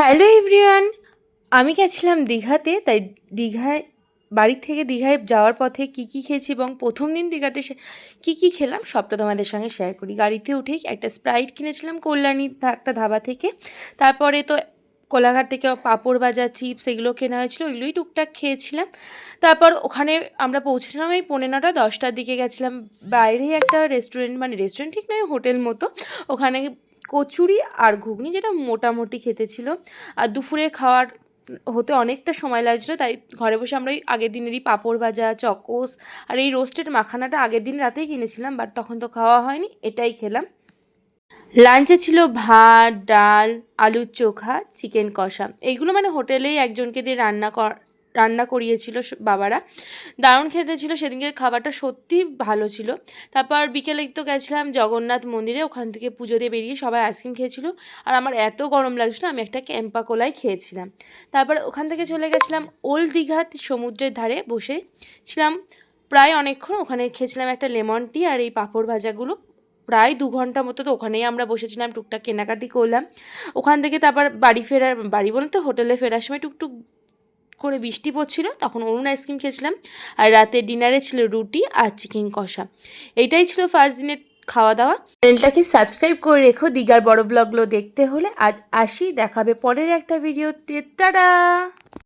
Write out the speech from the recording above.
Hello everyone, আমি গেছিলাম দীঘাতে। তাই দীঘায় বাড়ি থেকে দীঘায় যাওয়ার পথে কী খেয়েছি এবং প্রথম দিন দীঘাতে কী খেলাম সবটা তোমাদের সঙ্গে শেয়ার করি। গাড়িতে উঠেই একটা স্প্রাইট কিনেছিলাম কল্যাণী একটা ধাবা থেকে। তারপরে তো কোলাঘাট থেকে পাঁপড় ভাজা, চিপস এগুলো কেনা হয়েছিলো, ওইগুলোই টুকটাক খেয়েছিলাম। তারপর ওখানে আমরা পৌঁছেছিলাম এই 9:30-10টার দিকে। গেছিলাম বাইরেই একটা রেস্টুরেন্ট, মানে রেস্টুরেন্ট ঠিক নয়, হোটেল মতো। ওখানে কচুরি আর ঘুগনি, যেটা মোটামুটি খেতে ছিল। আর দুপুরে খাওয়ার হতে অনেকটা সময় লাগছিলো, তাই ঘরে বসে আমরা ওই আগের দিনেরই পাঁপড় ভাজা, চকোস আর এই রোস্টেড মাখানাটা আগের দিন রাতেই কিনেছিলাম, বাট তখন তো খাওয়া হয়নি, এটাই খেলাম। লাঞ্চে ছিল ভাত, ডাল, আলুর চোখা, চিকেন কষা। এইগুলো মানে হোটেলেই একজনকে দিয়ে রান্না করিয়েছিল বাবারা। দারুণ খেতে ছিল, সেদিনকের খাবারটা সত্যি ভালো ছিল। তারপর বিকেলে তো গেছিলাম জগন্নাথ মন্দিরে, ওখান থেকে পুজো দিয়ে বেরিয়ে সবাই আইসক্রিম খেয়েছিল। আর আমার এত গরম লাগছিল, আমি একটা ক্যাম্পা কোলাই খেয়েছিলাম। তারপর ওখান থেকে চলে গেছিলাম ওল্ড দীঘাত, সমুদ্রের ধারে বসে ছিলাম প্রায় অনেকক্ষণ। ওখানে খেয়েছিলাম একটা লেমন টি আর এই পাঁপড় ভাজাগুলো। প্রায় 2 ঘন্টা মতো তো ওখানেই আমরা বসেছিলাম, টুকটাক কেনাকাটি করলাম। ওখান থেকে তারপর বাড়ি বলতে হোটেলে ফেরার সময় টুকটুক করে বৃষ্টি পড়ছিল, তখন অরুণ আইসক্রিম খেয়েছিলাম। আর রাতে ডিনারে ছিল রুটি আর চিকেন কষা। এইটাই ছিল ফার্স্ট দিনের খাওয়া দাওয়া। চ্যানেলটাকে সাবস্ক্রাইব করে রেখো দীঘার বড় ব্লগগুলো দেখতে হলে। আজ আসি, দেখাবে পরের একটা ভিডিওতে। টাটা।